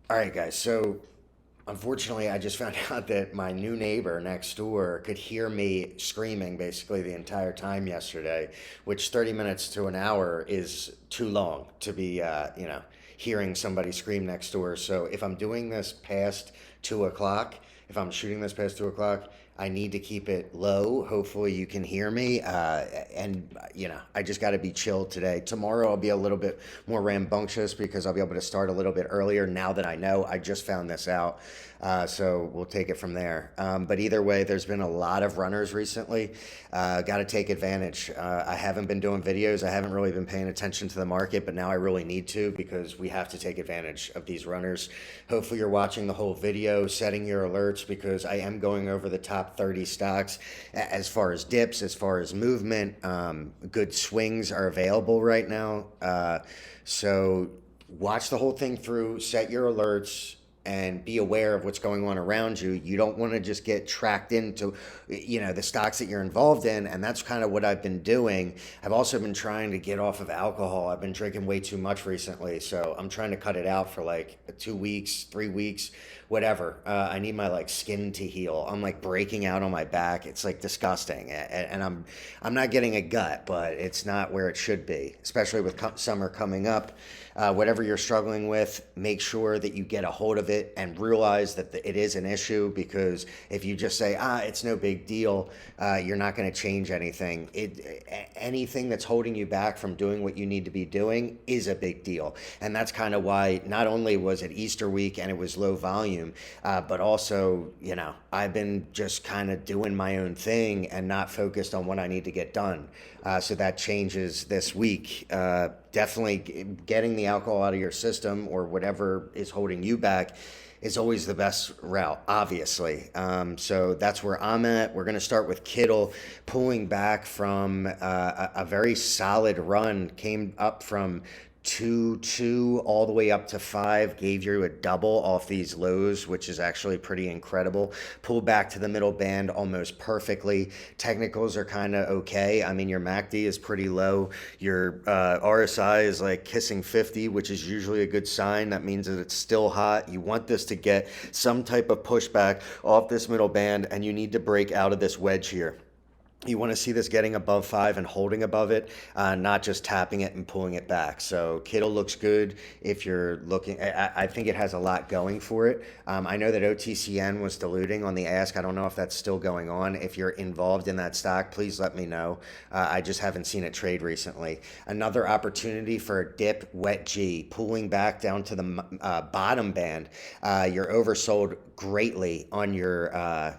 All right, guys. So, unfortunately, I just found out that my new neighbor next door could hear me screaming basically the entire time yesterday, which 30 minutes to an hour is too long to be, hearing somebody scream next door. So, if I'm doing this past 2 o'clock, if I'm shooting this past 2 o'clock, I need to keep it low. Hopefully, you can hear me. I just got to be chilled today. Tomorrow, I'll be a little bit more rambunctious because I'll be able to start a little bit earlier now that I know. I just found this out. So we'll take it from there. But either way, there's been a lot of runners recently. Got to take advantage. I haven't been doing videos. I haven't really been paying attention to the market, but now I really need to because we have to take advantage of these runners. Hopefully, you're watching the whole video, setting your alerts because I am going over the top 30 stocks as far as dips, as far as movement. Good swings are available right now. So watch the whole thing through, set your alerts, and be aware of what's going on around you. You don't want to just get tracked into, the stocks that you're involved in. And that's kind of what I've been doing. I've also been trying to get off of alcohol. I've been drinking way too much recently. So I'm trying to cut it out for like 2 weeks, 3 weeks, whatever. I need my like skin to heal. I'm like breaking out on my back. It's like disgusting. And I'm not getting a gut, but it's not where it should be, especially with summer coming up. Whatever you're struggling with, make sure that you get a hold of it and realize that it is an issue, because if you just say, it's no big deal, you're not going to change anything. Anything that's holding you back from doing what you need to be doing is a big deal. And that's kind of why not only was it Easter week and it was low volume, but also, I've been just kind of doing my own thing and not focused on what I need to get done. So that changes this week. Definitely getting the alcohol out of your system or whatever is holding you back is always the best route, obviously. So that's where I'm at. We're going to start with KITL pulling back from a very solid run, came up from 2 all the way up to 5, gave you a double off these lows, which is actually pretty incredible. Pulled back to the middle band almost perfectly. Technicals are kind of okay. I mean, your MACD is pretty low. Your RSI is like kissing 50, which is usually a good sign. That means that it's still hot. You want this to get some type of pushback off this middle band, and you need to break out of this wedge here. You want to see this getting above 5 and holding above it, not just tapping it and pulling it back. So KITL looks good if you're looking. I think it has a lot going for it. I know that OTCN was diluting on the ask. I don't know if that's still going on. If you're involved in that stock, please let me know. I just haven't seen it trade recently. Another opportunity for a dip, WETG, pulling back down to the bottom band. You're oversold greatly on your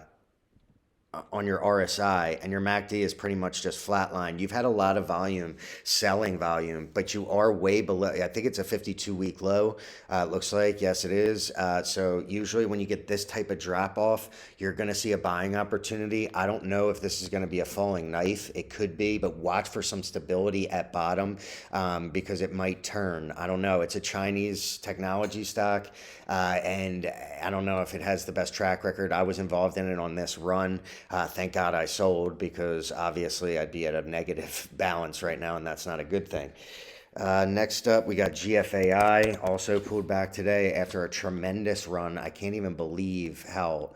RSI, and your MACD is pretty much just flatline. You've had a lot of volume, selling volume, but you are way below. I think it's a 52-week low. It looks like, yes, it is. So usually when you get this type of drop off, you're going to see a buying opportunity. I don't know if this is going to be a falling knife. It could be, but watch for some stability at bottom because it might turn. I don't know. It's a Chinese technology stock, and I don't know if it has the best track record. I was involved in it on this run. Thank God I sold, because obviously I'd be at a negative balance right now, and that's not a good thing. Next up, we got GFAI, also pulled back today after a tremendous run. I can't even believe how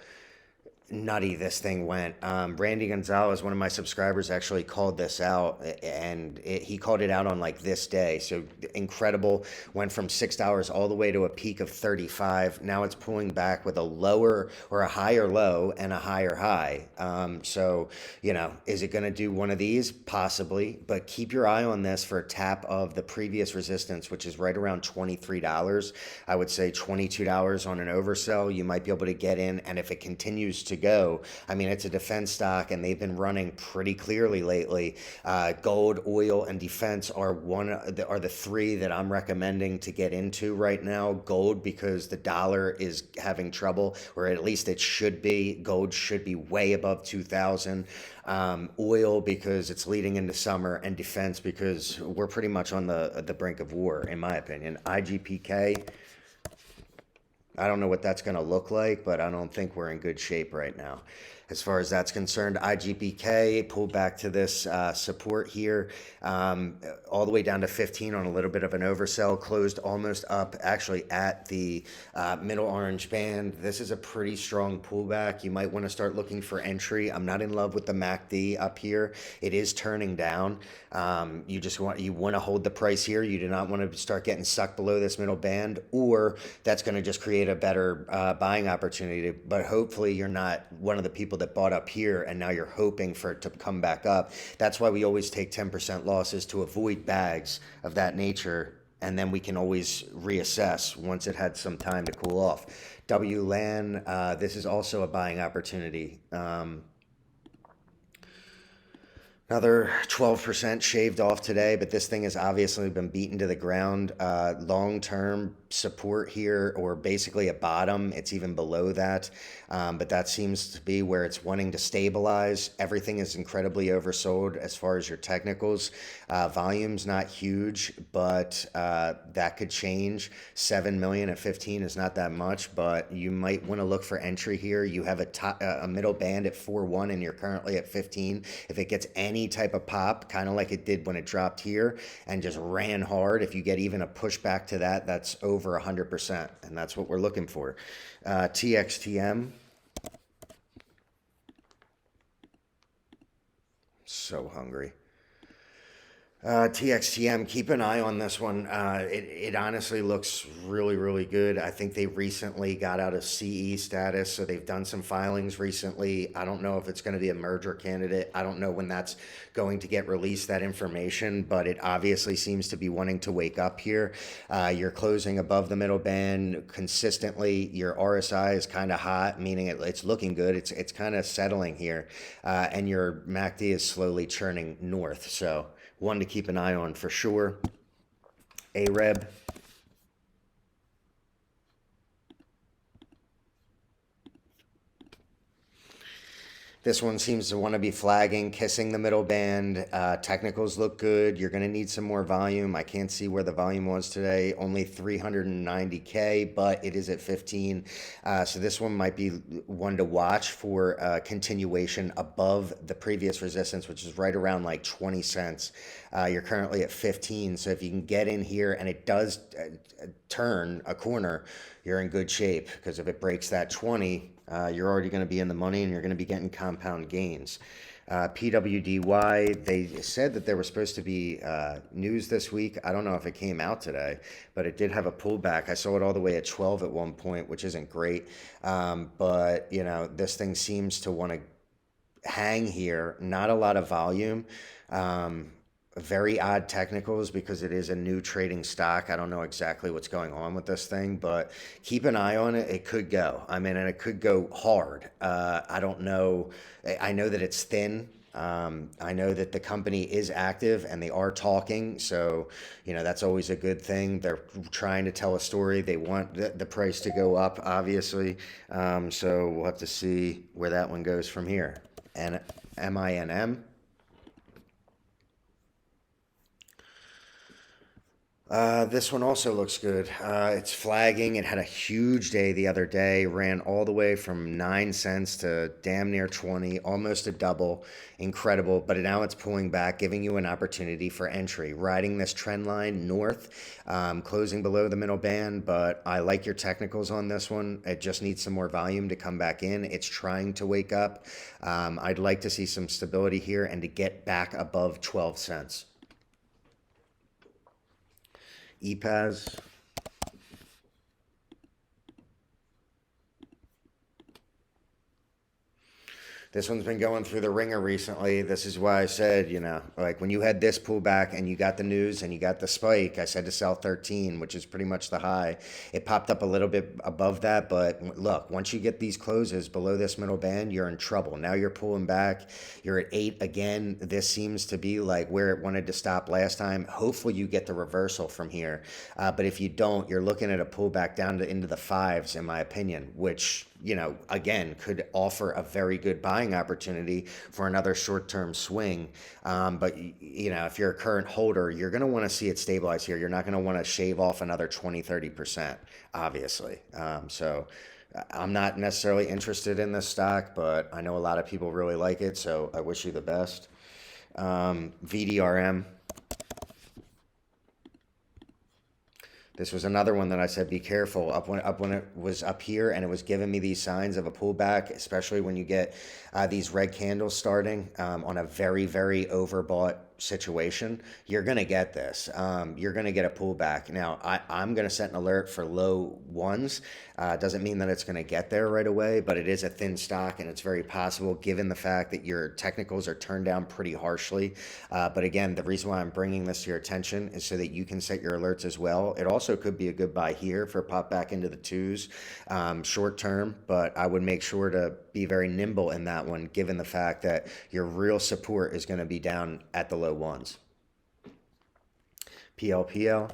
nutty this thing went. Randy Gonzalez, one of my subscribers, actually called this out, and he called it out on like this day. So incredible. Went from $6 all the way to a peak of 35. Now it's pulling back with a lower or a higher low and a higher high. So, is it going to do one of these? Possibly, but keep your eye on this for a tap of the previous resistance, which is right around $23. I would say $22 on an oversell. You might be able to get in, and if it continues to go, I mean, it's a defense stock, and they've been running pretty clearly lately. Gold, oil, and defense are the three that I'm recommending to get into right now. Gold, because the dollar is having trouble, or at least it should be. Gold should be way above 2,000. Oil, because it's leading into summer, and defense because we're pretty much on the brink of war, in my opinion. IGPK, I don't know what that's going to look like, but I don't think we're in good shape right now. as far as that's concerned. IGPK pulled back to this support here, all the way down to 15 on a little bit of an oversell, closed almost up actually at the middle orange band. This is a pretty strong pullback. You might want to start looking for entry. I'm not in love with the MACD up here. It is turning down. You want to hold the price here. You do not want to start getting sucked below this middle band, or that's going to just create a better buying opportunity. But hopefully you're not one of the people that bought up here and now you're hoping for it to come back up. That's why we always take 10% losses to avoid bags of that nature, and then we can always reassess once it had some time to cool off. WLAN, this is also a buying opportunity. Another 12% shaved off today, but this thing has obviously been beaten to the ground. Long-term support here, or basically a bottom. It's even below that, but that seems to be where it's wanting to stabilize. Everything is incredibly oversold as far as your technicals. Volume's not huge, but that could change. 7 million at 15 is not that much, but you might want to look for entry here. You have a middle band at 4.1 and you're currently at 15. If it gets any type of pop, kind of like it did when it dropped here and just ran hard, if you get even a pushback to that, that's over 100%, and that's what we're looking for. TXTM, so hungry. TXTM, keep an eye on this one. It honestly looks really, really good. I think they recently got out of CE status, so they've done some filings recently. I don't know if it's going to be a merger candidate. I don't know when that's going to get released, that information, but it obviously seems to be wanting to wake up here. You're closing above the middle band consistently. Your RSI is kind of hot, meaning it's looking good. It's kind of settling here, and your MACD is slowly churning north. So one to keep an eye on for sure. AREB. This one seems to want to be flagging, kissing the middle band. Technicals look good. You're going to need some more volume. I can't see where the volume was today. Only 390K, but it is at 15. So this one might be one to watch for continuation above the previous resistance, which is right around like 20 cents. You're currently at 15. So if you can get in here and it does turn a corner, you're in good shape, because if it breaks that 20, you're already going to be in the money and you're going to be getting compound gains. PWDY, they said that there was supposed to be news this week. I don't know if it came out today, but it did have a pullback. I saw it all the way at 12 at one point, which isn't great. But, you know, this thing seems to want to hang here. Not a lot of volume. Very odd technicals because it is a new trading stock. I don't know exactly what's going on with this thing, but keep an eye on it. It could go. I mean, and it could go hard. I don't know. I know that it's thin. I know that the company is active and they are talking. So, you know, that's always a good thing. They're trying to tell a story. They want the price to go up, obviously. So we'll have to see where that one goes from here. And MINM. This one also looks good. It's flagging. It had a huge day the other day, ran all the way from 9 cents to damn near 20, almost a double. Incredible. But now it's pulling back, giving you an opportunity for entry. Riding this trend line north, closing below the middle band, but I like your technicals on this one. It just needs some more volume to come back in. It's trying to wake up. I'd like to see some stability here and to get back above 12 cents. EPAZ. This one's been going through the ringer recently. This is why I said, you know, like when you had this pullback and you got the news and you got the spike, I said to sell 13, which is pretty much the high. It popped up a little bit above that, but look, once you get these closes below this middle band, you're in trouble. Now you're pulling back. You're at 8 again. This seems to be like where it wanted to stop last time. Hopefully you get the reversal from here. But if you don't, you're looking at a pullback down to into the 5s, in my opinion, which, you know, again, could offer a very good buying opportunity for another short-term swing. But, you know, if you're a current holder, you're going to want to see it stabilize here. You're not going to want to shave off another 20, 30%, obviously. So I'm not necessarily interested in this stock, but I know a lot of people really like it, so I wish you the best. VDRM. This was another one that I said, be careful. Up when it was up here and it was giving me these signs of a pullback, especially when you get these red candles starting on a very, very overbought situation, you're going to get this. You're going to get a pullback. Now, I'm going to set an alert for low ones. Doesn't mean that it's going to get there right away, but it is a thin stock and it's very possible given the fact that your technicals are turned down pretty harshly. But again, the reason why I'm bringing this to your attention is so that you can set your alerts as well. It also could be a good buy here for a pop back into the twos short term, but I would make sure to be very nimble in that one given the fact that your real support is going to be down at the low ones. PLPL.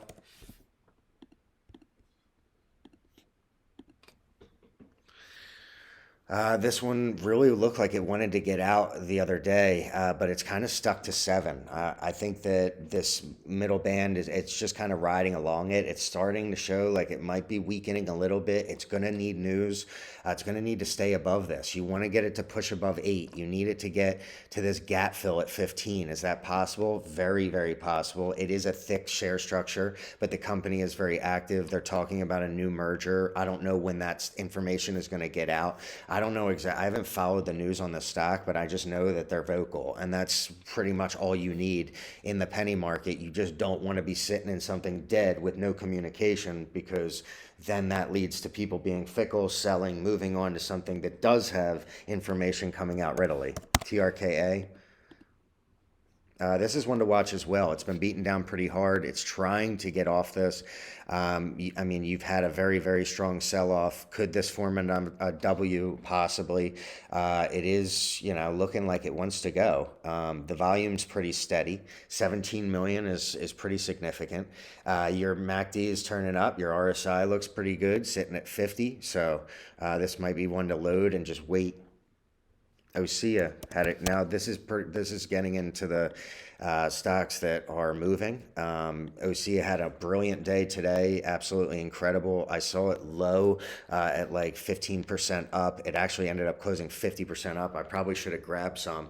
This one really looked like it wanted to get out the other day, but it's kind of stuck to 7. I think that this middle band it's just kind of riding along it. It's starting to show like it might be weakening a little bit. It's going to need news. It's going to need to stay above this. You want to get it to push above 8. You need it to get to this gap fill at 15. Is that possible? Very, very possible. It is a thick share structure, but the company is very active. They're talking about a new merger. I don't know when that information is going to get out. I don't know exactly. I haven't followed the news on the stock, but I just know that they're vocal, and that's pretty much all you need in the penny market. You just don't want to be sitting in something dead with no communication, because then that leads to people being fickle, selling, moving on to something that does have information coming out readily. TRKA. This is one to watch as well. It's been beaten down pretty hard. It's trying to get off this. I mean, you've had a very, very strong sell-off. Could this form a W? Possibly. It is, looking like it wants to go. The volume's pretty steady. 17 million is pretty significant. Your MACD is turning up. Your RSI looks pretty good, sitting at 50. So this might be one to load and just wait. OCEA had it. Now this is getting into the stocks that are moving. OCEA had a brilliant day today, absolutely incredible. I saw it low at like 15% up. It actually ended up closing 50% up. I probably should have grabbed some,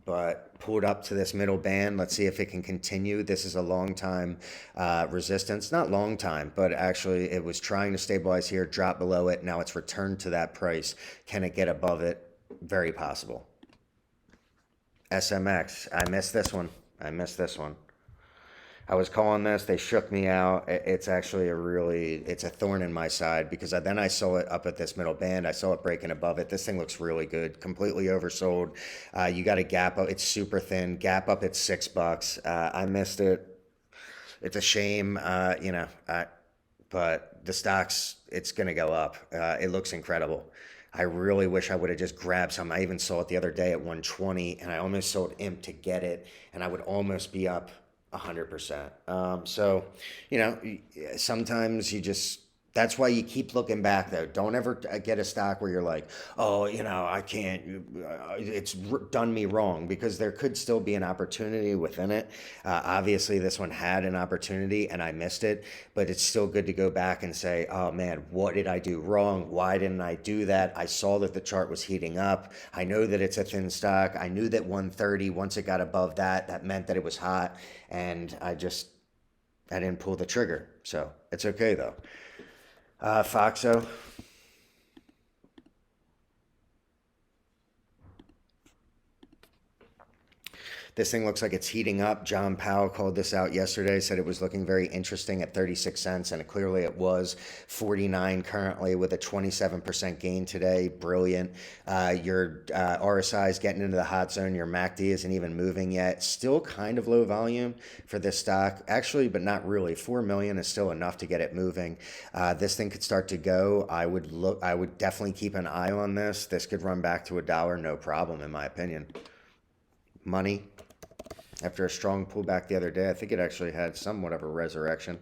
but pulled up to this middle band. Let's see if it can continue. This is a long time resistance, not long time, but actually it was trying to stabilize here, drop below it. Now it's returned to that price. Can it get above it? Very possible. SMX. I missed this one. I was calling this. They shook me out. It's actually it's a thorn in my side, because then I saw it up at this middle band. I saw it breaking above it. This thing looks really good. Completely oversold. You got a gap up. It's super thin. Gap up at $6. I missed it. It's a shame, but the stock's, it's going to go up. It looks incredible. I really wish I would have just grabbed some. I even saw it the other day at 120, and I almost sold imp to get it, and I would almost be up 100%. So, sometimes you just, that's why you keep looking back, though. Don't ever get a stock where you're like, oh, I can't, it's done me wrong, because there could still be an opportunity within it. Obviously, this one had an opportunity and I missed it, but it's still good to go back and say, oh man, what did I do wrong? Why didn't I do that? I saw that the chart was heating up. I know that it's a thin stock. I knew that 130, once it got above that meant that it was hot, and I didn't pull the trigger. So it's okay though. FOXO. This thing looks like it's heating up. John Powell called this out yesterday, said it was looking very interesting at 36 cents, and clearly it was. 49 currently with a 27% gain today. Brilliant. Your RSI is getting into the hot zone. Your MACD isn't even moving yet. Still kind of low volume for this stock, actually, but not really. 4 million is still enough to get it moving. This thing could start to go. I would definitely keep an eye on this. This could run back to $1, no problem, in my opinion. MONI. after a strong pullback the other day. I think it actually had somewhat of a resurrection.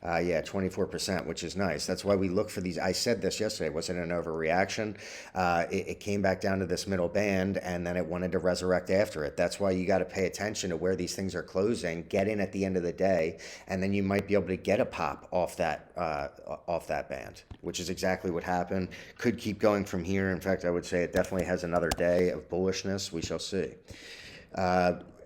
Yeah, 24%, which is nice. That's why we look for these. I said this yesterday. Was it an overreaction? It came back down to this middle band, and then it wanted to resurrect after it. That's why you got to pay attention to where these things are closing. Get in at the end of the day, and then you might be able to get a pop off that band, which is exactly what happened. Could keep going from here. In fact, I would say it definitely has another day of bullishness. We shall see.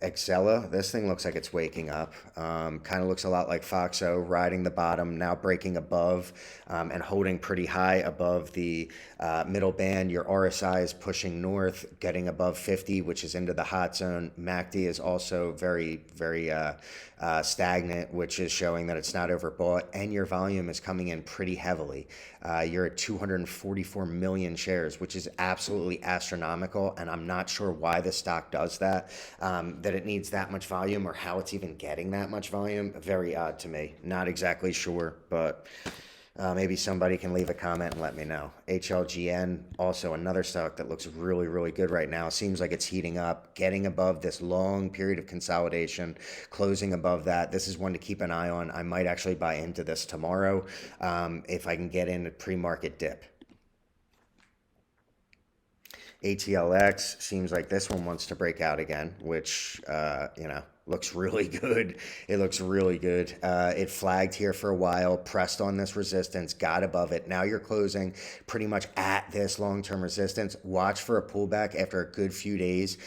XELA, this thing looks like it's waking up. Kind of looks a lot like FOXO, riding the bottom, now breaking above and holding pretty high above the middle band. Your RSI is pushing north, getting above 50, which is into the hot zone. MACD is also very, very stagnant, which is showing that it's not overbought, and your volume is coming in pretty heavily. You're at 244 million shares, which is absolutely astronomical, and I'm not sure why the stock does that, that it needs that much volume or how it's even getting that much volume. Very odd to me. Not exactly sure, but maybe somebody can leave a comment and let me know. HLGN, also another stock that looks really, really good right now. Seems like it's heating up, getting above this long period of consolidation, closing above that. This is one to keep an eye on. I might actually buy into this tomorrow if I can get in a pre-market dip. ATLX seems like this one wants to break out again, which, looks really good. It looks really good. It flagged here for a while, pressed on this resistance, got above it. Now you're closing pretty much at this long-term resistance. Watch for a pullback after a good few days,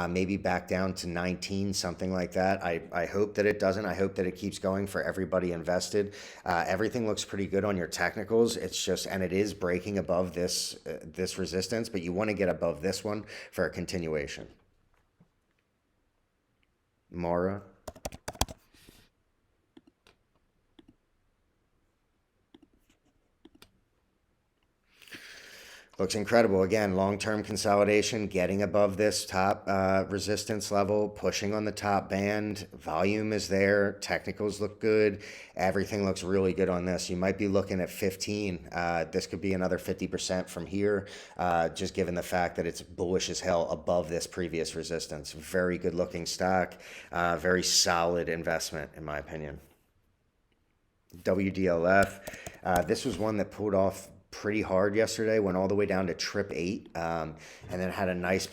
maybe back down to 19, something like that. I hope that it doesn't. I hope that it keeps going for everybody invested. Everything looks pretty good on your technicals. It's just, and it is breaking above this resistance, but you want to get above this one for a continuation. Mara. Looks incredible. Again, long-term consolidation, getting above this top resistance level, pushing on the top band. Volume is there. Technicals look good. Everything looks really good on this. You might be looking at 15. This could be another 50% from here, just given the fact that it's bullish as hell above this previous resistance. Very good looking stock. Very solid investment, in my opinion. WDLF. This was one that pulled off pretty hard yesterday, went all the way down to 888, and then had a nice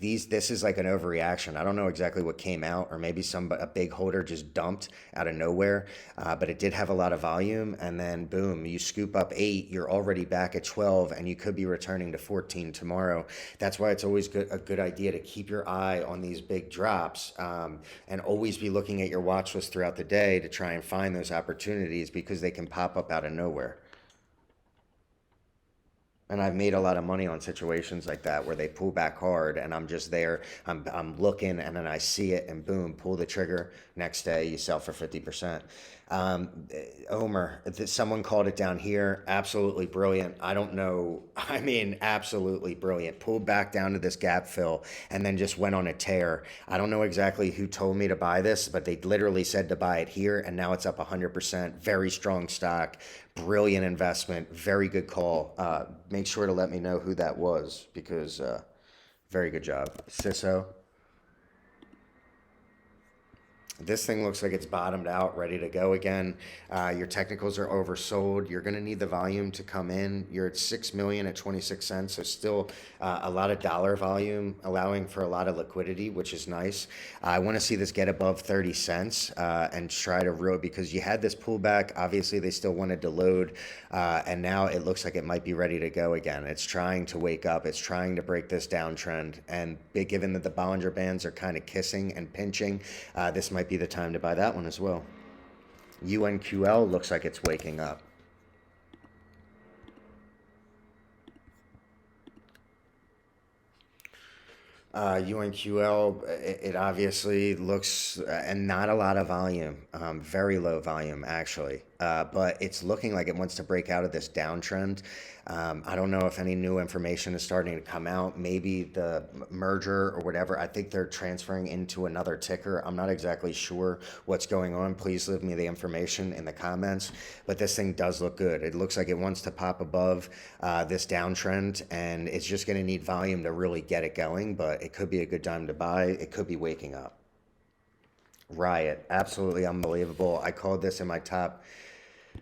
this is like an overreaction. I don't know exactly what came out, or maybe a big holder just dumped out of nowhere, but it did have a lot of volume, and then boom, you scoop up 8, you're already back at 12, and you could be returning to 14 tomorrow. That's why it's always a good idea to keep your eye on these big drops, and always be looking at your watch list throughout the day to try and find those opportunities, because they can pop up out of nowhere. And I've made a lot of money on situations like that where they pull back hard, and I'm just there. I'm looking, and then I see it, and boom, pull the trigger. Next day, you sell for 50%. OMER, someone called it down here. Absolutely brilliant. I don't know. I mean, absolutely brilliant. Pulled back down to this gap fill and then just went on a tear. I don't know exactly who told me to buy this, but they literally said to buy it here, and now it's up 100%. Very strong stock. Brilliant investment. Very good call. Make sure to let me know who that was, because very good job. CISO. This thing looks like it's bottomed out, ready to go again. Your technicals are oversold. You're going to need the volume to come in. You're at 6 million at 26 cents, so still a lot of dollar volume, allowing for a lot of liquidity, which is nice. I want to see this get above 30 cents and try to because you had this pullback. Obviously, they still wanted to load, and now it looks like it might be ready to go again. It's trying to wake up. It's trying to break this downtrend, and given that the Bollinger Bands are kind of kissing and pinching, this might be the time to buy that one as well. UNQL looks like it's waking up. UNQL, it obviously looks, and not a lot of volume, very low volume actually, but it's looking like it wants to break out of this downtrend. I don't know if any new information is starting to come out, maybe the merger or whatever. I think they're transferring into another ticker. I'm not exactly sure what's going on. Please leave me the information in the comments, but this thing does look good. It looks like it wants to pop above this downtrend, and it's just going to need volume to really get it going, but it could be a good time to buy. It could be waking up. RIOT, absolutely unbelievable. I called this in my top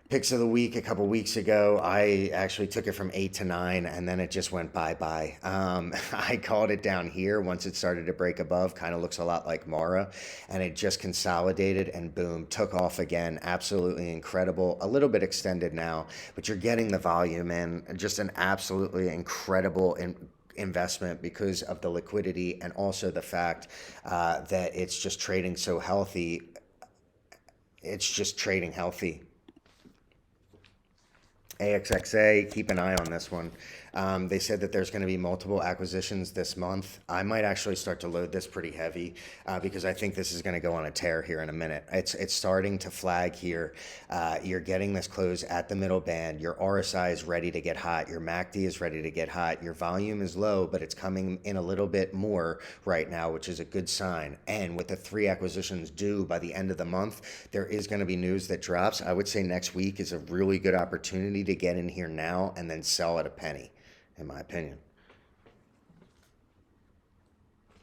picks of the week a couple weeks ago. I actually took it from 8 to 9, and then it just went bye-bye. I called it down here once it started to break above. Kind of looks a lot like Mara, and it just consolidated and boom, took off again. Absolutely incredible. A little bit extended now, but you're getting the volume in. Just an absolutely incredible investment because of the liquidity and also the fact that it's just trading so healthy. It's just trading healthy. AXXA, keep an eye on this one. They said that there's going to be multiple acquisitions this month. I might actually start to load this pretty heavy because I think this is going to go on a tear here in a minute. It's starting to flag here. You're getting this close at the middle band. Your RSI is ready to get hot. Your MACD is ready to get hot. Your volume is low, but it's coming in a little bit more right now, which is a good sign. And with the 3 acquisitions due by the end of the month, there is going to be news that drops. I would say next week is a really good opportunity to get in here now and then sell at a penny, in my opinion.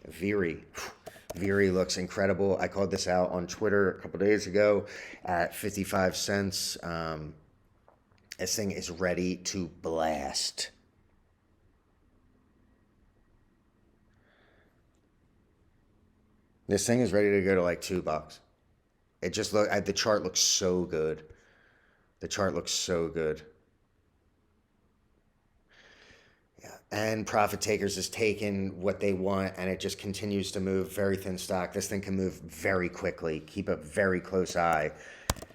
VIRI. VIRI looks incredible. I called this out on Twitter a couple days ago at 55 cents. This thing is ready to blast. This thing is ready to go to like $2. It just the chart looks so good. The chart looks so good. And Profit Takers has taken what they want, and it just continues to move. Very thin stock. This thing can move very quickly. Keep a very close eye.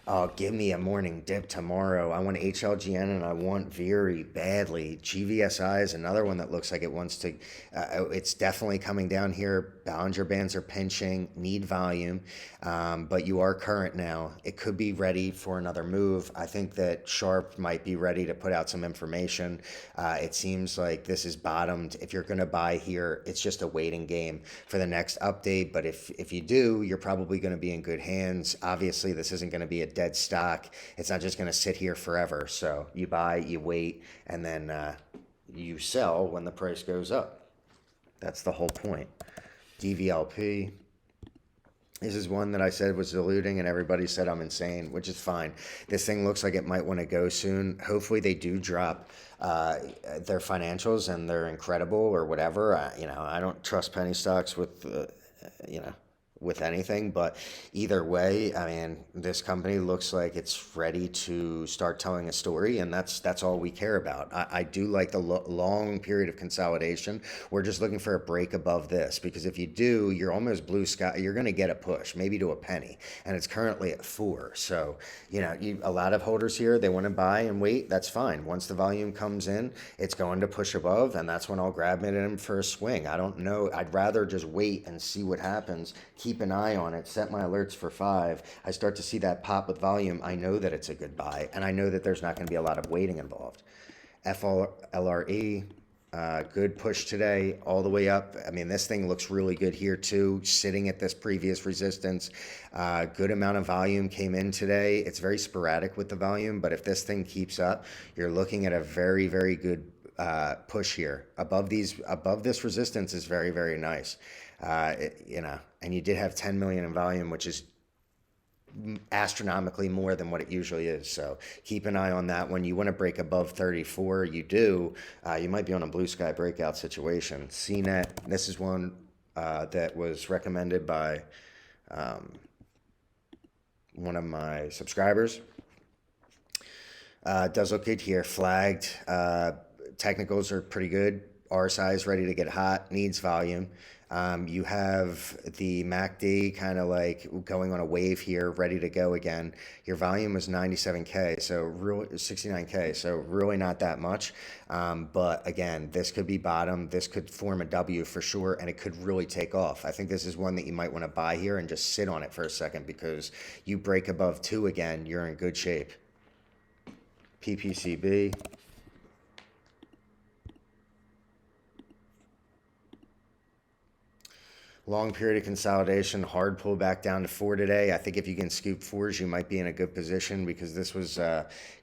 Oh, give me a morning dip tomorrow. I want HLGN and I want VIRI badly. GVSI is another one that looks like it wants to. It's definitely coming down here. Bollinger Bands are pinching, need volume, but you are current now. It could be ready for another move. I think that Sharp might be ready to put out some information. It seems like this is bottomed. If you're going to buy here, it's just a waiting game for the next update. But if you do, you're probably going to be in good hands. Obviously, this isn't going to be a dead stock. It's not just going to sit here forever. So you buy, you wait, and then you sell when the price goes up. That's the whole point. DVLP. This is one that I said was diluting, and everybody said I'm insane, which is fine. This thing looks like it might want to go soon. Hopefully they do drop their financials and they're incredible or whatever. I don't trust penny stocks with, with anything, but either way, I mean, this company looks like it's ready to start telling a story, and that's all we care about. I do like the long period of consolidation. We're just looking for a break above this, because if you do, you're almost blue sky. You're going to get a push, maybe to a penny, and it's currently at 4. So, a lot of holders here, they want to buy and wait. That's fine. Once the volume comes in, it's going to push above, and that's when I'll grab it in for a swing. I don't know. I'd rather just wait and see what happens. Keep an eye on it, set my alerts for 5. I start to see that pop with volume. I know that it's a good buy, and I know that there's not going to be a lot of waiting involved. FLRE, good push today, all the way up. I mean, this thing looks really good here too, sitting at this previous resistance. Good amount of volume came in today. It's very sporadic with the volume, but if this thing keeps up, you're looking at a very, very good push here. Above this resistance is very, very nice. And you did have 10 million in volume, which is astronomically more than what it usually is. So keep an eye on that one. You want to break above 34. You do. You might be on a blue sky breakout situation. CNET, this is one that was recommended by one of my subscribers. Does look good here. Flagged. Technicals are pretty good. RSI is ready to get hot. Needs volume. You have the MACD kind of like going on a wave here, ready to go again. Your volume was 97K, so really 69K, so really not that much. But again, this could be bottom. This could form a W for sure, and it could really take off. I think this is one that you might want to buy here and just sit on it for a second, because you break above 2 again, you're in good shape. PPCB. Long period of consolidation, hard pull back down to 4 today. I think if you can scoop 4s, you might be in a good position because this was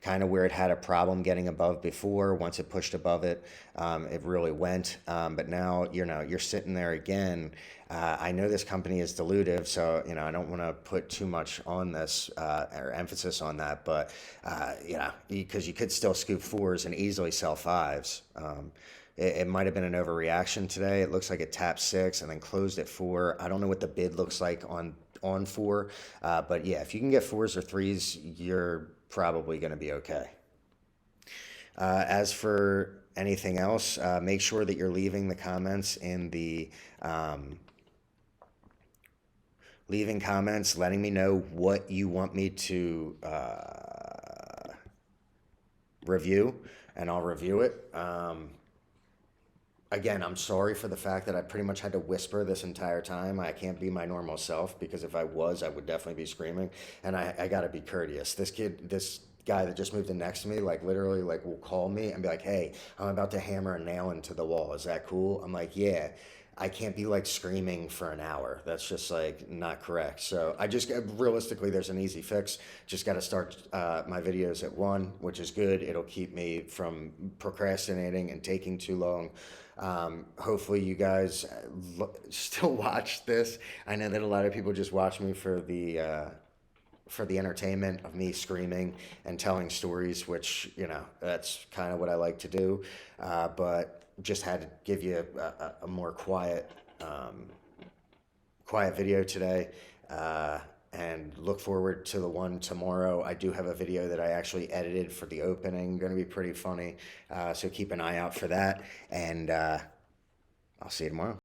kind of where it had a problem getting above before. Once it pushed above it, it really went. But now, you're sitting there again. I know this company is dilutive, so, I don't want to put too much on this or emphasis on that, but, because you could still scoop 4s and easily sell 5s. It might have been an overreaction today. It looks like it tapped 6 and then closed at 4. I don't know what the bid looks like on 4, but yeah, if you can get 4s or 3s, you're probably going to be okay. As for anything else, make sure that you're leaving the comments in the leaving comments, letting me know what you want me to review, and I'll review it. Again, I'm sorry for the fact that I pretty much had to whisper this entire time. I can't be my normal self because if I was, I would definitely be screaming. And I got to be courteous. This guy that just moved in next to me, like literally, like will call me and be like, "Hey, I'm about to hammer a nail into the wall. Is that cool?" I'm like, "Yeah." I can't be like screaming for an hour. That's just like not correct. So I just realistically, there's an easy fix. Just got to start my videos at 1, which is good. It'll keep me from procrastinating and taking too long. Hopefully you guys still watch this. I know that a lot of people just watch me for the entertainment of me screaming and telling stories, which, that's kind of what I like to do. But just had to give you a more quiet video today. And look forward to the one tomorrow. I do have a video that I actually edited for the opening. Going to be pretty funny. So keep an eye out for that. And I'll see you tomorrow.